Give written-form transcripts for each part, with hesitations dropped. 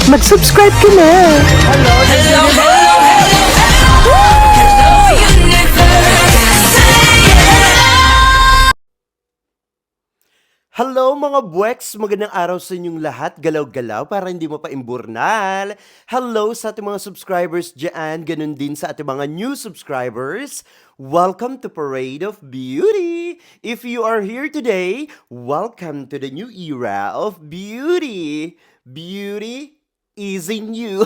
mag-subscribe ka na. Hello mga buweks! Magandang araw sa inyong lahat. Galaw-galaw para hindi mo pa imburnal. Hello sa ating mga subscribers dyan. Ganun din sa ating mga new subscribers. Welcome to Parade of Beauty! If you are here today, welcome to the new era of beauty. Beauty is in you.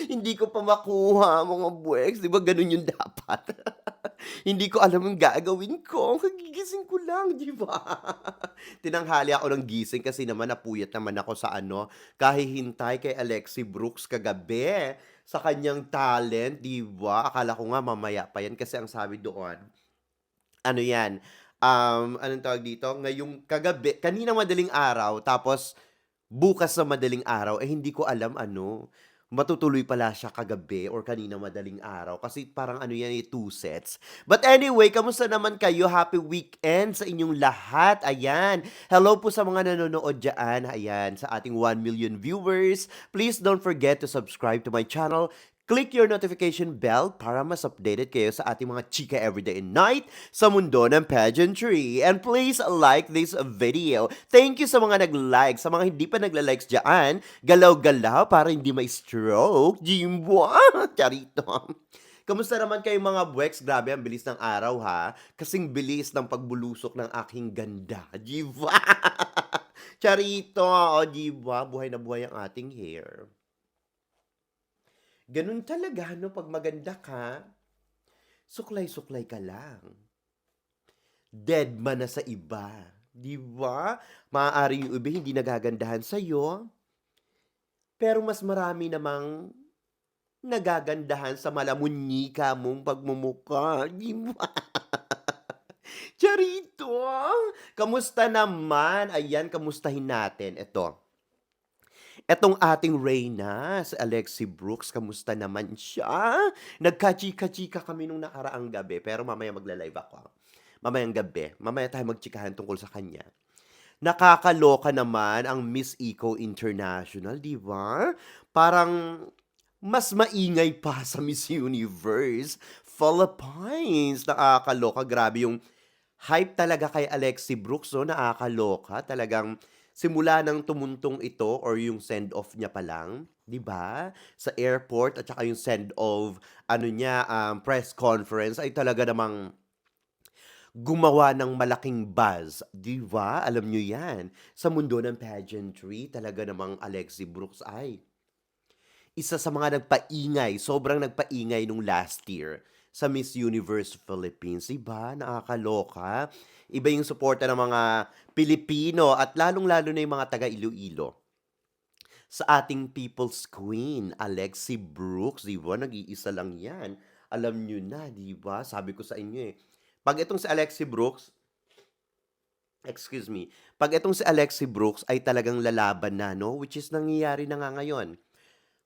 Hindi ko pa makuha mga buweks. Di ba ganun yung dapat? Hindi ko alam ang gagawin ko. Kagigising ko lang, di ba? Tinanghali ako ng gising kasi naman napuyat naman ako sa kahihintay kay Alexi Brooks kagabi sa kanyang talent, di ba? Akala ko nga mamaya pa yan kasi ang sabi doon, ano yan, anong tawag dito? Ngayong kagabi, kanina madaling araw, tapos bukas sa madaling araw, hindi ko alam matutuloy pala siya kagabi or kanina madaling araw. Kasi parang yan, 2 sets. But anyway, kamusta naman kayo? Happy weekend sa inyong lahat. Ayan. Hello po sa mga nanonood dyan. Ayan, sa ating 1 million viewers. Please don't forget to subscribe to my channel. Click your notification bell para mas updated kayo sa ating mga chika everyday and night sa mundo ng pageantry. And please like this video. Thank you sa mga nag-like. Sa mga hindi pa nagla-likes dyan, galaw-galaw para hindi ma-stroke. Jimbo! Charito. Kamusta naman kayo mga buweks? Grabe, ang bilis ng araw ha. Kasing bilis ng pagbulusok ng aking ganda. Diba? Charito. O, diba? Buhay na buhay ang ating hair. Ganun talaga, no? Pag maganda ka, suklay-suklay ka lang. Dead man na sa iba. Di ba? Maaari yung iba hindi nagagandahan sa'yo. Pero mas marami namang nagagandahan sa malamunyika mong pagmumuka. Di ba? Charito! Kamusta naman? Ayan, kamustahin natin. Etong ating Reyna, si Alexi Brooks, kamusta naman siya? Nagka-chika-chika kami nung nakaraang gabi, pero mamaya magla-live ako. Mamayang gabi, mamaya tayo magchikahan tungkol sa kanya. Nakakaloka naman ang Miss Eco International, di ba? Parang mas maingay pa sa Miss Universe. Philippines, nakakaloka. Grabe yung hype talaga kay Alexi Brooks, no? Nakakaloka. Talagang simula nang tumuntong ito or yung send-off niya pa lang, 'di ba? Sa airport at saka yung send-off niya press conference ay talaga namang gumawa ng malaking buzz, 'di ba? Alam niyo 'yan. Sa mundo ng pageantry, talaga namang Alexi Brooks ay isa sa mga nagpaingay, sobrang nagpaingay nung last year sa Miss Universe Philippines. Iba, nakakaloka. Iba yung suporta ng mga Pilipino at lalong-lalo na yung mga taga Iloilo sa ating People's Queen, Alexi Brooks. Di ba? Nag-iisa lang yan. Alam nyo na, di ba? Sabi ko sa inyo eh. Pag itong si Alexi Brooks, excuse me, pag itong si Alexi Brooks ay talagang lalaban na, no? Which is nangyayari na nga ngayon.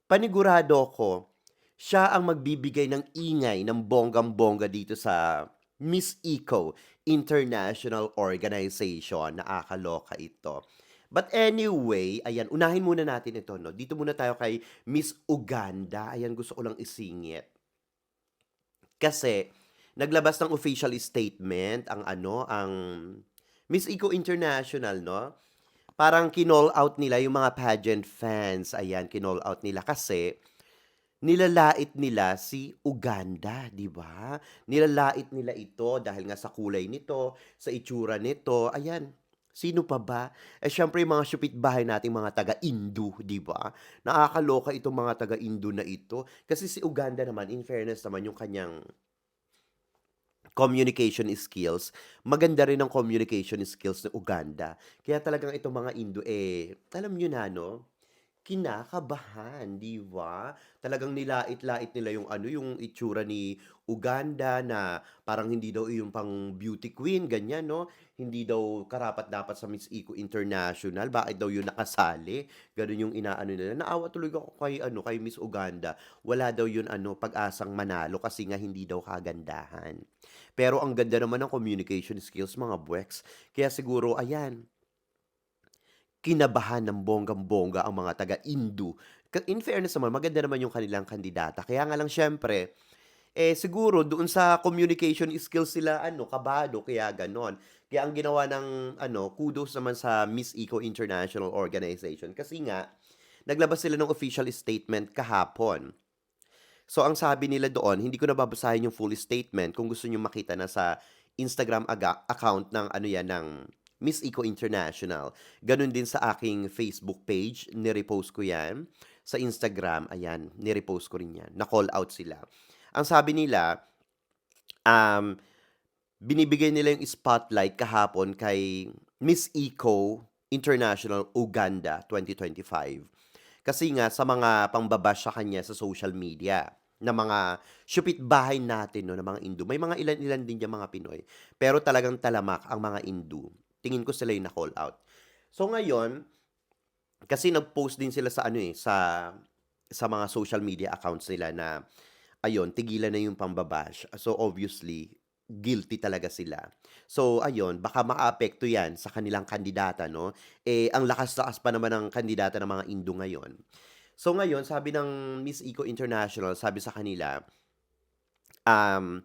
Panigurado ko, siya ang magbibigay ng ingay ng bonggang-bongga dito sa Miss Eco International Organization. Nakakaloka ito. But anyway, ayan, unahin muna natin ito, no? Dito muna tayo kay Miss Uganda. Ayan, gusto ko lang isingit. Kasi, naglabas ng official statement ang Miss Eco International, no? Parang kinall out nila yung mga pageant fans. Ayan, kinall out nila kasi nilalait nila si Uganda, 'di ba? Nilalait nila ito dahil nga sa kulay nito, sa itsura nito. Ayan, sino pa ba? Syempre yung mga bahay nating mga taga-Indo, 'di ba? Nakakaloka itong mga taga-Indo na ito kasi si Uganda naman, in fairness naman yung kanyang communication skills, maganda rin ang communication skills ng Uganda. Kaya talagang itong mga Indo, alam niyo na 'no, kinakabahan, 'di ba? Talagang nilait-lait nila yung itsura ni Uganda na parang hindi daw yung pang beauty queen, ganyan, 'no? Hindi daw karapat-dapat sa Miss Eco International, bakit daw yun nakasali? Gano'n yung inaano nila. Naawa tuloy ako kay Miss Uganda. Wala daw yun pag-asang manalo kasi nga hindi daw kagandahan. Pero ang ganda naman ng communication skills mga buweks. Kaya siguro, ayan, kinabahan ng bonggang-bongga ang mga taga-Indu. In fairness naman, maganda naman yung kanilang kandidata. Kaya nga lang siyempre, siguro doon sa communication skills sila ano, kabado kaya gano'n. Kaya ang ginawa ng ano, kudos naman sa Miss Eco International Organization kasi nga naglabas sila ng official statement kahapon. So, ang sabi nila doon, hindi ko na babasahin yung full statement, kung gusto niyo makita na sa Instagram account ng ano 'yan, ng Miss Eco International. Gano'n din sa aking Facebook page, ni-repost ko 'yan. Sa Instagram, ayan, ni-repost ko rin 'yan, na-call out sila. Ang sabi nila, um, binibigay nila yung spotlight kahapon kay Miss Eco International Uganda 2025. Kasi nga sa mga pangbabash sa kanya sa social media na mga bahay natin 'no, na mga Indu. May mga ilan-ilan din diyang mga Pinoy, pero talagang talamak ang mga Indu. Tingin ko sila yung na-call out. So ngayon, kasi nag-post din sila sa ano, sa mga social media accounts nila na ayun, tigilan na yung pambabash. So, obviously, guilty talaga sila. So, ayun, baka maapekto yan sa kanilang kandidata, no? Ang lakas-lakas pa naman ng kandidata ng mga Indo ngayon. So, ngayon, sabi ng Miss Eco International, sabi sa kanila, um,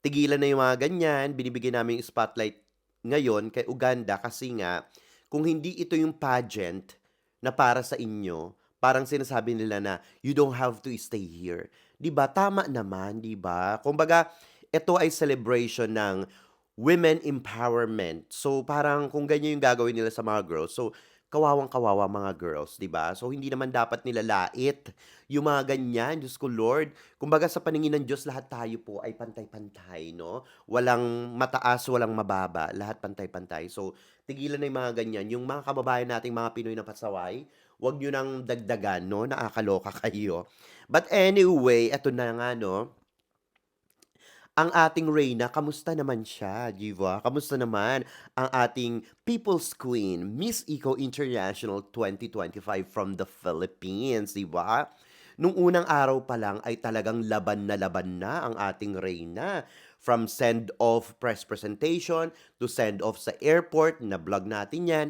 tigilan na yung mga ganyan, binibigyan namin yung spotlight ngayon kay Uganda kasi nga, kung hindi ito yung pageant na para sa inyo, parang sinasabi nila na, you don't have to stay here. 'Di ba? Tama naman, 'di ba? Kumbaga, ito ay celebration ng women empowerment. So, parang kung ganyan yung gagawin nila sa mga girls, so kawawang-kawawa mga girls, 'di ba? So, hindi naman dapat nila lait yung mga ganyan, Diyos ko Lord. Kumbaga sa paningin ng Diyos, lahat tayo po ay pantay-pantay, no? Walang mataas, walang mababa, lahat pantay-pantay. So, tigilan na yung mga ganyan. Yung mga kababayan nating mga Pinoy na pasaway, wag nyo nang dagdagan, no? Nakakaloka kayo. But anyway, eto na nga, no? Ang ating Reyna, kamusta naman siya, 'di ba? Kamusta naman ang ating People's Queen, Miss Eco International 2025 from the Philippines, 'di ba? Nung unang araw pa lang ay talagang laban na ang ating Reyna. From send-off press presentation to send-off sa airport, na-vlog natin 'yan.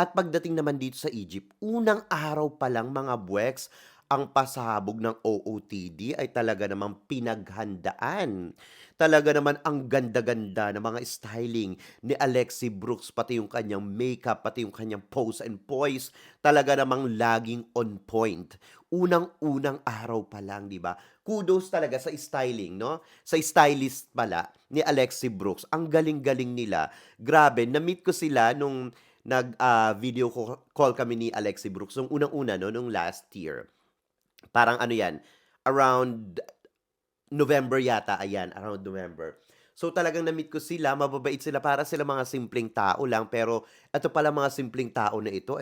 At pagdating naman dito sa Egypt, unang araw pa lang mga buweks, ang pasabog ng OOTD ay talaga namang pinaghandaan. Talaga naman ang ganda-ganda ng mga styling ni Alexi Brooks, pati yung kanyang makeup, pati yung kanyang pose and poise, talaga namang laging on point. Unang-unang araw pa lang, 'di ba? Kudos talaga sa styling, no? Sa stylist pala ni Alexi Brooks. Ang galing-galing nila. Grabe, na-meet ko sila nung video call kami ni Alexi Brooks nung unang-una, no, nung last year. Parang ano 'yan, around November yata, ayan, around November. So, talagang na-meet ko sila, mababait sila, para sila mga simpleng tao lang, pero eto pala mga simpleng tao na ito,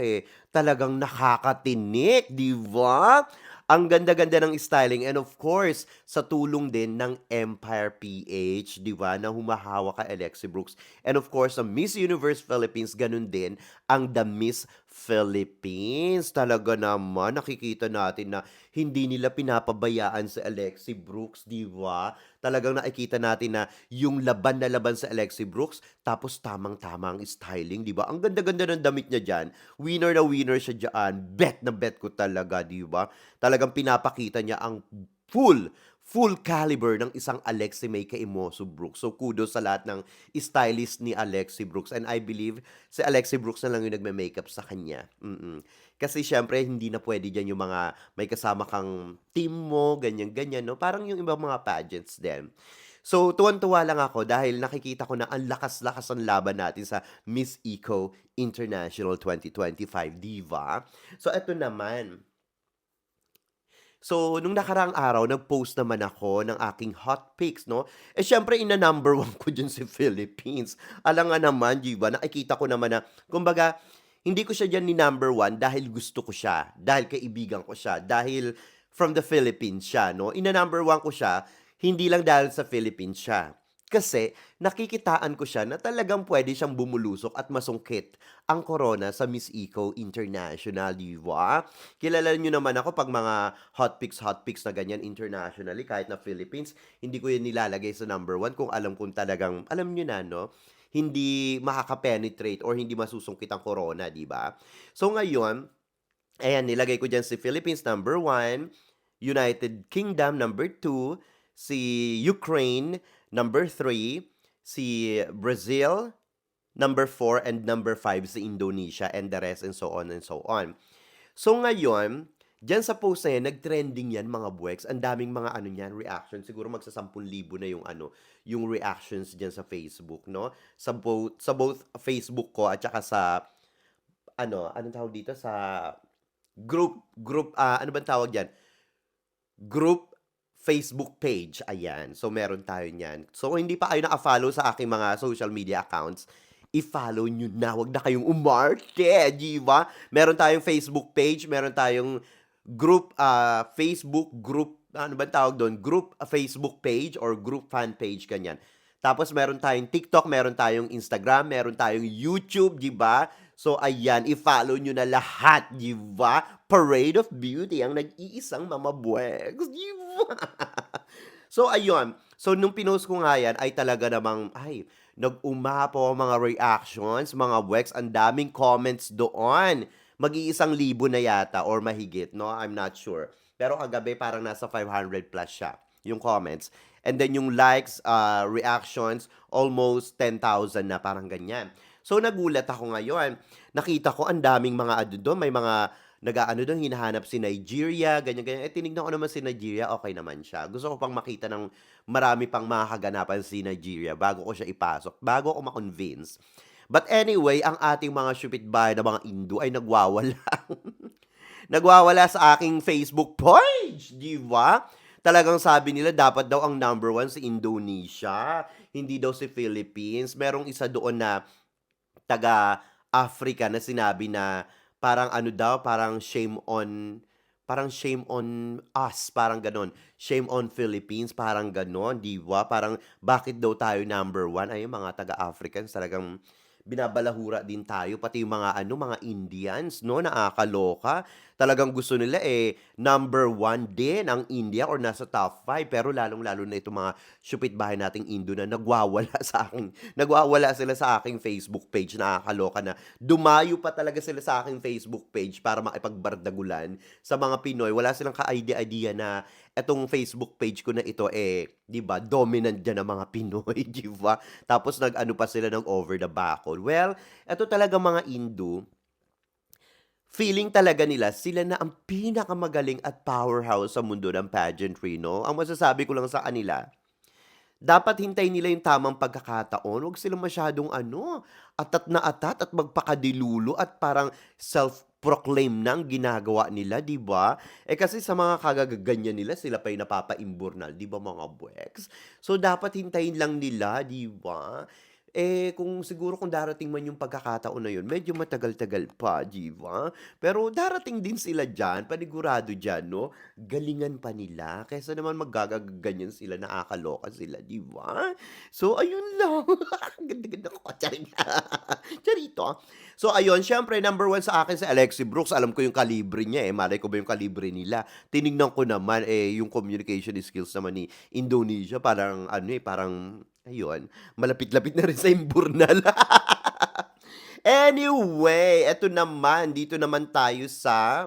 talagang nakakatinik, 'di ba? Ang ganda-ganda ng styling and of course, sa tulong din ng Empire PH, 'di ba, na humahawak kay Alexi Brooks. And of course, sa Miss Universe Philippines, ganun din ang The Miss Philippines. Talaga naman nakikita natin na hindi nila pinapabayaan si Alexi Brooks, 'di ba? Talagang nakikita natin na yung laban na laban sa Alexi Brooks, tapos tamang-tama ang styling, 'di ba? Ang ganda-ganda ng damit niya diyan. Winner na winner siya diyan. Bet na bet ko talaga, 'di ba? Talagang pinapakita niya ang full full caliber ng isang Alexi May Kaimoso Brooks. So kudos sa lahat ng stylist ni Alexi Brooks, and I believe si Alexi Brooks na lang yung nagme-makeup sa kanya. Kasi siyempre hindi na puwede diyan yung mga may kasama kang team mo, ganyan-ganyan, 'no? Parang yung ibang mga pageants din. So, tuwang-tuwa lang ako dahil nakikita ko na ang lakas-lakas ng laban natin sa Miss Eco International 2025, 'di ba? So, eto naman. So, nung nakaraang araw nag-post naman ako ng aking hot picks, 'no. Siyempre ina-number 1 ko diyan si Philippines. Alangan naman, 'di ba, nakikita ko naman na kumbaga hindi ko siya diyan ni-number 1 dahil gusto ko siya, dahil kaibigan ko siya, dahil from the Philippines siya, 'no. Ina-number 1 ko siya hindi lang dahil sa Philippines siya. Kasi nakikitaan ko siya na talagang puwede siyang bumulusok at masungkit ang korona sa Miss Eco International, 'di ba? Kilala niyo naman ako 'pag mga hot picks na ganyan internationally, kahit na Philippines, hindi ko 'yan nilalagay sa number 1 kung alam kong talagang alam niyo na, 'no? hindi makaka-penetrate or hindi masusungkit ang corona, 'di ba? So ngayon, ayan nilagay ko diyan si Philippines number 1, United Kingdom number 2, si Ukraine number 3, si Brazil number 4, and number 5 si Indonesia, and the rest and so on and so on. So ngayon, diyan sa post na 'yan, nag-trending 'yan mga buweks, ang daming mga ano niyan, reaction. Siguro magsa-10,000 na yung ano, yung reactions diyan sa Facebook 'no, sa both Facebook ko at saka sa ano, anong tawag dito, sa group, ano bang tawag diyan, group Facebook page, ayan. So meron tayo niyan. So kung hindi pa kayo naka-follow sa aking mga social media accounts, i-follow niyo na, wag na kayong umarte, 'di ba? Meron tayong Facebook page, meron tayong Facebook group, ano ba tawag do'n, group Facebook page or group fan page, ganyan. Tapos meron tayong TikTok, meron tayong Instagram, meron tayong YouTube, 'di ba? So ayan, i-follow niyo na lahat, 'di ba? Parade of Beauty ang nag-iisang mamabweks, 'di ba? So ayun, so nung pinost ko nga 'yan ay talaga namang, ay, nag-umapaw ang mga reactions, mga bweks, ang daming comments doon. Mag-iisang libo na yata or mahigit 'no, I'm not sure. Pero kagabi parang nasa 500 plus siya, yung comments. And then yung likes, reactions, almost 10,000 na, parang ganyan. So nagulat ako ngayon, nakita ko ang daming mga ano dun, may mga nag-aano dun, hinahanap si Nigeria, ganyan-ganyan. Eh, tinignan ko naman si Nigeria, okay naman siya. Gusto ko pang makita ng marami pang mga kaganapan si Nigeria bago ko siya ipasok, bago ako ma-convince. But anyway, ang ating mga syupit-bahay na mga Indo ay nagwawala. Nagwawala sa aking Facebook page, 'di ba? Talagang sabi nila dapat daw ang number 1 si Indonesia, hindi daw si Philippines. Merong isa doon na taga-Africa na sinabi na parang ano daw, parang shame on us, parang gano'n. Shame on Philippines, parang gano'n, 'di ba? Parang bakit daw tayo number 1? Ay, yung mga taga-Africans talagang binabalahura din tayo, pati yung mga ano, mga Indians 'no, nakakaloka. Talagang gusto nila, number 1 din ang India or nasa top 5, pero lalong-lalo na itong mga siyupit-bahay nating Indo na nagwawala nagwawala sila sa aking Facebook page, nakakaloka na. Dumayo pa talaga sila sa aking Facebook page para makipagbardagulan sa mga Pinoy. Wala silang ka-idea-idea na etong Facebook page ko na ito, 'di ba, dominant diyan ang mga Pinoy, 'di ba? Tapos nag-ano pa sila ng over the backhoe. Well, eto talaga mga Indo, feeling talaga nila sila na ang pinakamagaling at powerhouse sa mundo ng pageantry 'no. Ang masasabi ko lang sa kanila, dapat hintayin nila yung tamang pagkakataon, wag silang masyadong ano, atat na atat at magpakadilulo at parang self-proclaim na ginagawa nila, 'di ba? Eh, kasi sa mga kagaganyan nila sila pa yung napapaimburnal, 'di ba mga bweks? So, dapat hintayin lang nila, 'di ba? Eh, kung darating man yung pagkakataon na yun, medyo matagal-tagal pa, 'di ba? Pero darating din sila diyan, panigurado diyan 'no? Galingan pa nila kaysa naman ganyan sila, nakakaloka sila, 'di ba? So ayun lang, ganda-ganda ko, charing. Charito. So ayun, siyempre number 1 sa akin si Alexie Brooks, alam ko yung kalibre niya, malay ko ba yung kalibre nila. Tinignan ko naman, yung communication skills naman ni Indonesia parang ano, parang ayun, malapit-lapit na rin sa imburnal. Anyway, eto naman, dito naman tayo sa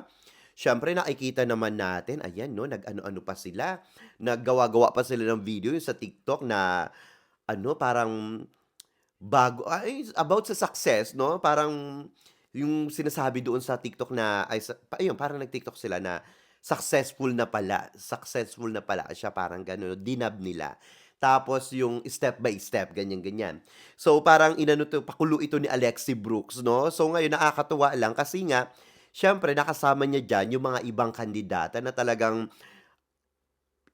siyempre nakikita naman natin, ayan 'no, nag-ano-ano pa sila, naggawa-gawa pa sila ng video yung sa TikTok na ano, parang about sa success 'no, parang yung sinasabi doon sa TikTok na ay ayun, parang nag-TikTok sila na successful na pala siya, parang gano'n, dinab nila. Tapos yung step by step, ganyan-ganyan. So, parang inano 'to, pakulo ito ni Alexie Brooks 'no. So, ngayon nakakatuwa lang kasi nga siyempre nakasama niya diyan yung mga ibang kandidata na talagang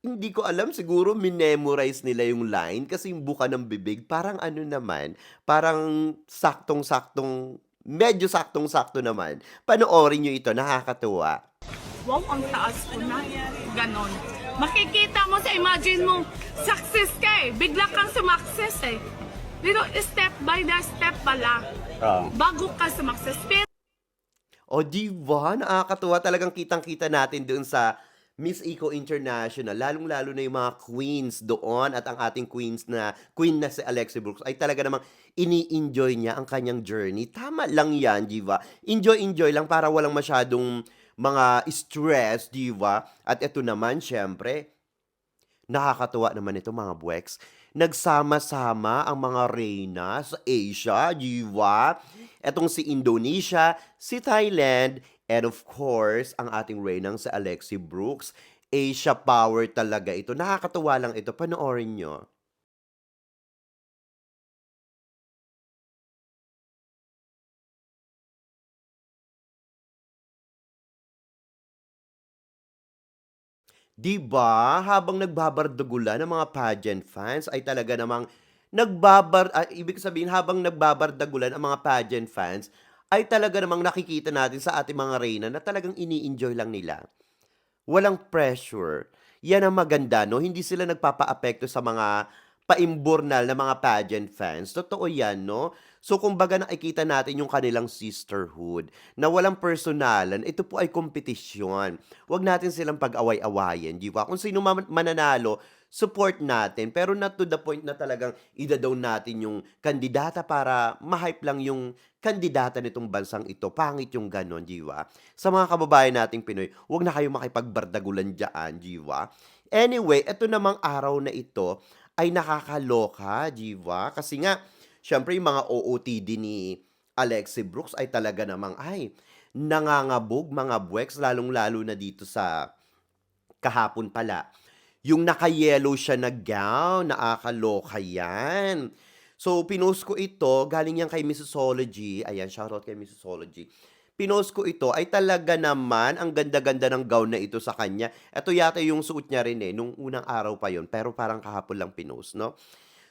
hindi ko alam, siguro minemorize nila yung line kasi yung buka ng bibig parang ano naman, parang medyo saktong-sakto naman. Panoorin niyo ito, nakakatuwa. Wow, ang taas ko na. Ganon. Makikita mo sa imagine mo, success ka bigla kang sumakses Pero step by the step pala. Bago ka sumakses. Pero O 'di ba, nakakatuwa, talagang kitang-kita natin doon sa Miss Eco International, lalong-lalo na yung mga queens doon at ang ating queen na si Alexia Brooks ay talaga namang ini-enjoy niya ang kanyang journey. Tama lang yan, di ba? Enjoy-enjoy lang para walang masyadong mga stress, di ba? At ito naman, syempre, nakakatuwa naman ito mga buweks. Nagsama-sama ang mga reyna sa Asia, di ba? Etong si Indonesia, si Thailand, and of course, ang ating reynang si Alexi Brooks. Asia power talaga ito. Nakakatuwa lang ito. Panoorin nyo. 'Di ba, habang nagbabardagulan ang mga pageant fans ay talaga namang ibig sabihin habang nagbabardagulan ang mga pageant fans, ay talaga namang nakikita natin sa ating mga reyna na talagang ini-enjoy lang nila. Walang pressure. Yan ang maganda 'no, hindi sila nagpapaapekto sa mga paimburnal na mga pageant fans, totoo yan 'no. So kumbaga nakikita natin yung kanilang sisterhood na walang personalan, ito po ay kompetisyon. Huwag natin silang pag-away-awayin, 'di ba? Kung sino mananalo, support natin pero not to the point na talagang ida-down natin yung kandidata para ma-hype lang yung kandidata nitong bansang ito, pangit yung gano'n, 'di ba? Sa mga kababayan nating Pinoy, huwag na kayong makipagbardagulan diyaan, 'di ba? Anyway, eto namang araw na ito ay nakakaloka, 'di ba? Kasi nga siyempre yung mga OOTD ni Alexi Brooks ay talaga namang, nangangabog mga buweks lalong-lalo na dito sa kahapon pala. Yung naka-yellow siya na gown, nakakaloka yan. So, pinost ko ito, galing yan kay Missology. Ayan, shoutout kay Missology. Pinost ko ito, ay talaga naman, ang ganda-ganda ng gown na ito sa kanya. Ito yata yung suot niya rin nung unang araw pa yon pero parang kahapon lang pinost, no?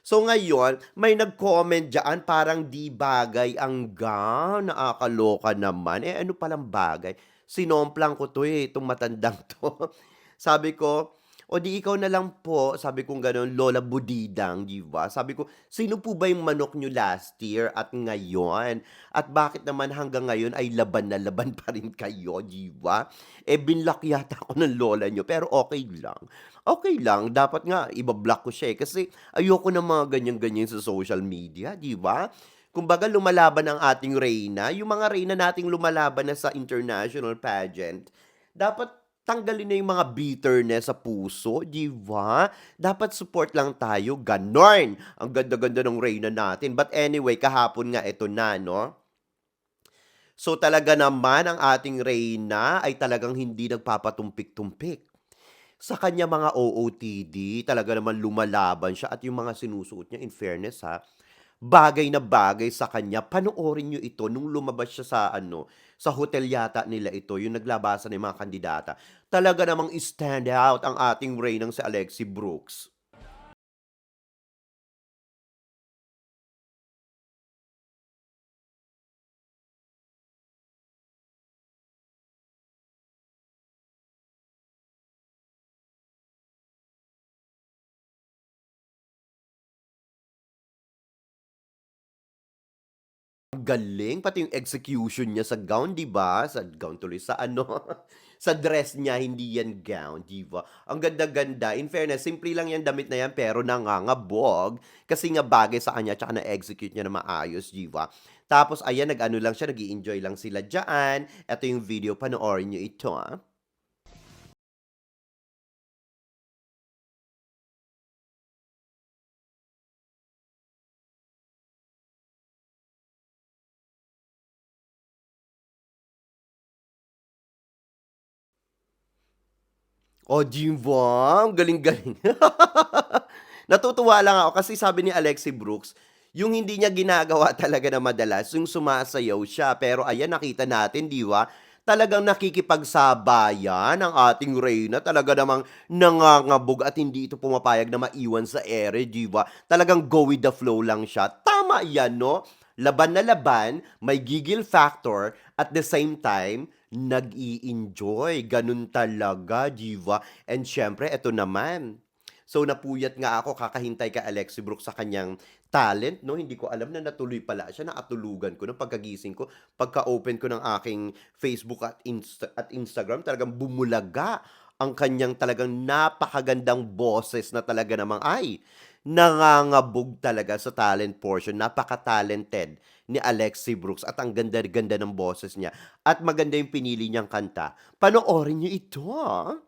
So ngayon, may nag-comment diyaan parang di bagay ang gown, nakakaloka naman. Eh ano palang bagay? Sinomplang ko 'to, itong matandang 'to. Sabi ko, "O di ikaw na lang po," sabi kong gano'n, "Lola Budidang," 'di ba? Sabi ko, "Sino po ba yung manok niyo last year at ngayon? At bakit naman hanggang ngayon ay laban na laban pa rin kayo, 'di ba? Eh, binlock yata ako ng lola niyo pero okay lang." Okay lang, dapat nga iba-block ko siya, kasi ayoko ng mga ganyan-ganyan sa social media, 'di ba? Kumbaga lumalaban ang ating reyna, yung mga reyna nating lumalaban na sa international pageant, dapat tanggalin na yung mga bitterness sa puso, 'di ba? Dapat support lang tayo, gano'n. Ang ganda-ganda ng reyna natin. But anyway, kahapon nga eto na 'no. So talaga naman ang ating reyna ay talagang hindi nagpapatumpik-tumpik. Sa kanya mga OOTD, talaga naman lumalaban siya at yung mga sinusuot niya in fairness bagay na bagay sa kanya. Panoorin niyo ito nung lumabas siya sa ano, sa hotel yata nila ito, yung naglabasan ng mga kandidata. Talaga namang stand out ang ating reynang si Alexi Brooks. Ang galing, pati yung execution niya sa gown, 'di ba? Sa gown tuloy, sa ano, sa dress niya, hindi yan gown, 'di ba? Ang ganda-ganda. In fairness, simple lang yan damit na yan, pero nangangabog. Kasi nga bagay sa kanya, tsaka na-execute niya na maayos, 'di ba? Tapos, ayan, nag-ano lang siya, nag enjoy lang sila dyan. Ito yung video, panoorin niyo ito. Oh, 'di ba? Ang galing-galing. Natutuwa lang ako kasi sabi ni Alexi Brooks, yung hindi niya ginagawa talaga na madalas, yung sumasayaw siya. Pero ayan, nakita natin, 'di ba? Talagang nakikipagsabayan ang ating reyna. Talaga namang nangangabog at hindi ito pumapayag na maiwan sa ere, 'di ba? Talagang go with the flow lang siya. Tama 'yan, no? Laban na laban, may gigil factor, at the same time, nag-i-enjoy. Ganun talaga, 'di ba? And siyempre, eto naman. So napuyat nga ako kakahintay kay Alexi Brooks sa kanyang talent 'no, hindi ko alam na natuloy pala siya, nakatulugan ko ng pagkagising ko, pagka-open ko ng aking Facebook at Instagram, talagang bumulaga ang kanyang talagang napakagandang boses na talaga namang, ay, nangangabog talaga sa talent portion. Napaka-talented ni Alexi Brooks at ang ganda-ganda ng boses niya. At maganda yung pinili niyang kanta. Panoorin niyo ito, ah.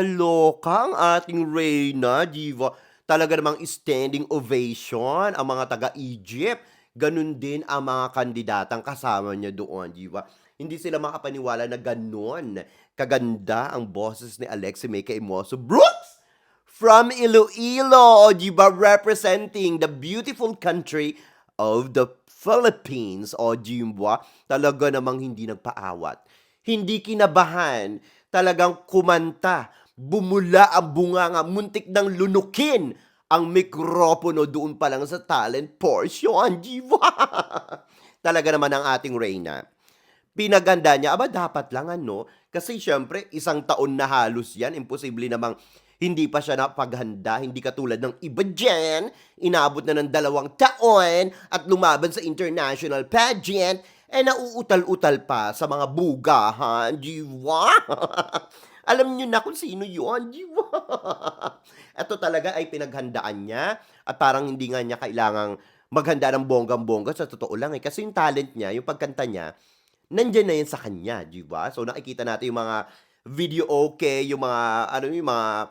Kaloka ang ating Reyna, diva. Talaga namang standing ovation ang mga taga-Egypt. Ganun din ang mga kandidatang kasama niya doon, diba? Hindi sila makapaniwala na ganun kaganda ang boses ni Alexi May Kaimoso Brooks from Iloilo, di ba? Representing the beautiful country of the Philippines, o di ba? Talaga namang hindi nagpaawat. Hindi kinabahan. Talagang kumanta. Bumula ang bunganga. Muntik nang lunukin ang mikropono doon pa lang sa talent portion, di ba? Talaga naman ang ating Reyna. Pinaganda niya, aba dapat lang ano, kasi syempre isang taon na halos yan, imposible namang hindi pa siya napaghanda, hindi katulad ng iba dyan, inabot na ng 2 taon at lumaban sa international pageant, nauutal-utal pa sa mga bugahan, di ba? Alam niyo na kung sino yun, di ba? Ito talaga ay pinaghandaan niya at parang hindi nga niya kailangang maghanda ng bonggang-bongga sa totoo lang eh. Kasi yung talent niya, yung pagkanta niya, nandiyan na yan sa kanya, di ba? So nakikita natin yung mga video okay, yung mga, ano yung mga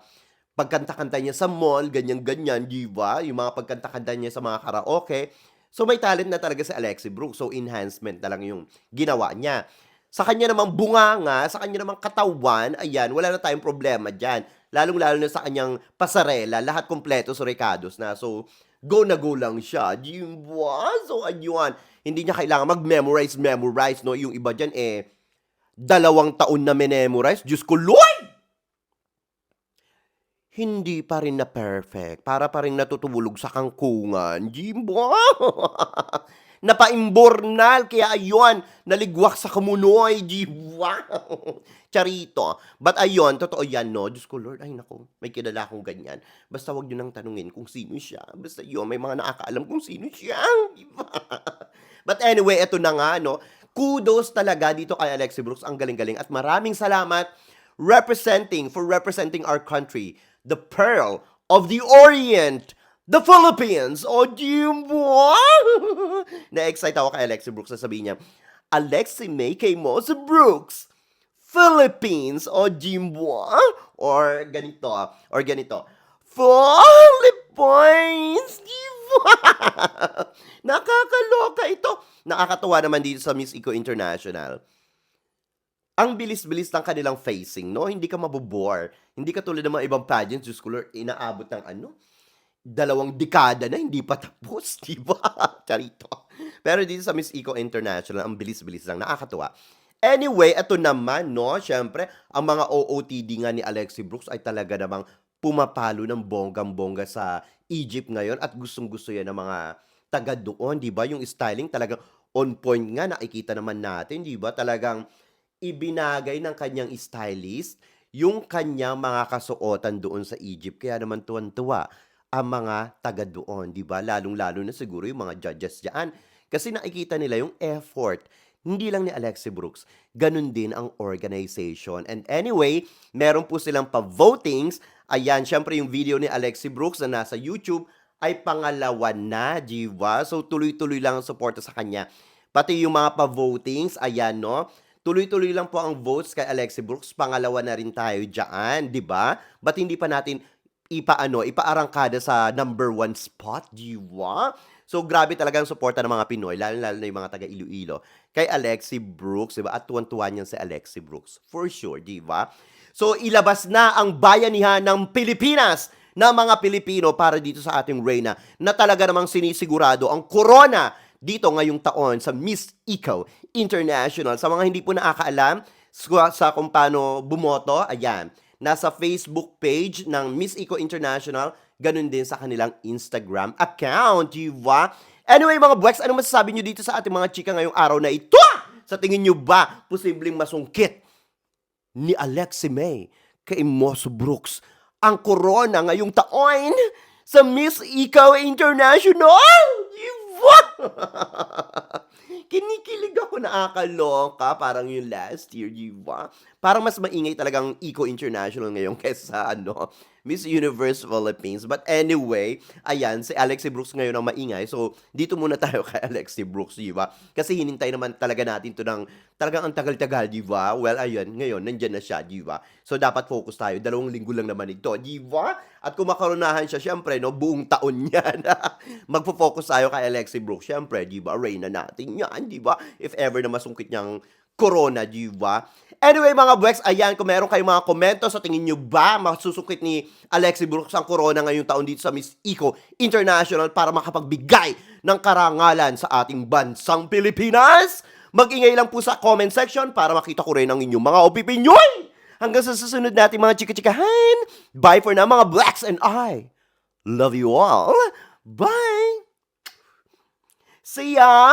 pagkanta-kanta niya sa mall, ganyan-ganyan, di ba? Yung mga pagkanta-kanta niya sa mga karaoke. So may talent na talaga si Alexi Brooks. So enhancement na lang yung ginawa niya. Sa kanya namang bunganga, sa kanya namang katawan, ayan, wala na tayong problema dyan. Lalong-lalo na sa kanyang pasarela, lahat kompleto sa Ricardos na. So, go na go lang siya. Di ba? So, ayun. Hindi niya kailangan mag-memorize, no? Yung iba dyan, 2 taon na memorize. Diyos ko, Lord! Hindi pa rin na perfect. Para pa rin natutulog sa kangkungan. Di ba? Napaimbornal, kaya ayun, naligwak sa kamunoy, di ba? Charito. But ayun, totoo yan, no? Diyos ko, Lord, ay nako, may kilala akong ganyan. Basta wag nyo nang tanungin kung sino siya. Basta yun, may mga nakakaalam kung sino siya. Di ba? But anyway, eto na nga, no? Kudos talaga dito kay Alexi Brooks. Ang galing-galing. At maraming salamat for representing our country, the Pearl of the Orient, the Philippines. O, di ba? Na-excite ako kay Alexi Brooks. Sasabihin niya, Alexi May Kaimoso Brooks, Philippines. O, di ba? Or ganito. Philippines. Di ba? Nakakaloka ito. Nakakatuwa naman dito sa Miss Eco International. Ang bilis-bilis ng kanilang facing, no? Hindi ka mabobore. Hindi ka tulad ng mga ibang pageants, Diyos ko, Lord, inaabot ng 2 dekada na, hindi pa tapos, di ba? Charito. Pero dito sa Miss Eco International, ang bilis-bilis lang, nakakatuwa. Anyway, ito naman, no? Siyempre, ang mga OOTD nga ni Alexi Brooks ay talaga namang pumapalo ng bonggang-bongga sa Egypt ngayon at gustong-gusto yan ng mga taga doon, di ba? Yung styling talagang on point nga, nakikita naman natin, di ba? Talagang ibinagay ng kanyang stylist yung kanyang mga kasuotan doon sa Egypt. Kaya naman tuwan-tuwa ang mga taga doon, di ba? Lalong-lalo na siguro yung mga judges diyan. Kasi nakikita nila yung effort. Hindi lang ni Alexi Brooks, ganun din ang organization. And anyway, meron po silang pa-votings. Ayan, syempre yung video ni Alexi Brooks na nasa YouTube ay pangalawa na, di ba? So tuloy-tuloy lang ang suporta sa kanya. Pati yung mga pa-votings, ayan, no? Tuloy-tuloy lang po ang votes kay Alexi Brooks. Pangalawa na rin tayo dyan, di ba? Ba't hindi pa natin ipaarangkada sa number 1 spot, di ba? So, grabe talaga ang suporta ng mga Pinoy, lalo-lalo na yung mga taga Iloilo, kay Alexi Brooks, di ba? At tuwan-tuwa niyan si Alexi Brooks. For sure, di ba? So, ilabas na ang bayanihan ng Pilipinas na mga Pilipino para dito sa ating Reyna na talaga namang sinisigurado ang corona dito ngayong taon sa Miss Eco International. Sa mga hindi po nakakaalam sa kung paano bumoto, ayan, nasa Facebook page ng Miss Eco International, ganun din sa kanilang Instagram account, diba? Anyway, mga Buweks, ano masasabi nyo dito sa ating mga chika ngayong araw na ito? Sa tingin nyo ba, posibleng masungkit ni Alexi May kay Moso Brooks ang corona ngayong taon sa Miss Eco International? Diba? Kinikilig ako, nakakaloka, parang yung last year, diba? Parang mas maingay talagang Eco International ngayon kaysa Miss Universe Philippines. But anyway, ayan, si Alexi Brooks ngayon ang maingay. So, dito muna tayo kay Alexi Brooks, diba? Kasi hinintay naman talaga natin to ng talagang ang tagal-tagal, diba? Well, ayun, ngayon, nandyan na siya, diba? So, dapat focus tayo. 2 linggo lang naman ito, diba? At kung makaronahan siya, syempre, buong taon yan. Magpo-focus tayo kay Alexi Brooks. Syempre, diba? Reyna natin yan, diba? If ever na masungkit niyang corona, diba? Anyway, mga Buweks, ayan, kung meron kayong mga komento, sa tingin nyo ba masusungkit ni Alexi Brooks ang corona ngayong taon dito sa Miss Eco International para makapagbigay ng karangalan sa ating bansang Pilipinas? Mag-ingay lang po sa comment section para makita ko rin ang inyong mga opinion. Hanggang sa susunod natin mga chika-chikahan. Bye for now, mga Buweks, and I love you all. Bye! See ya!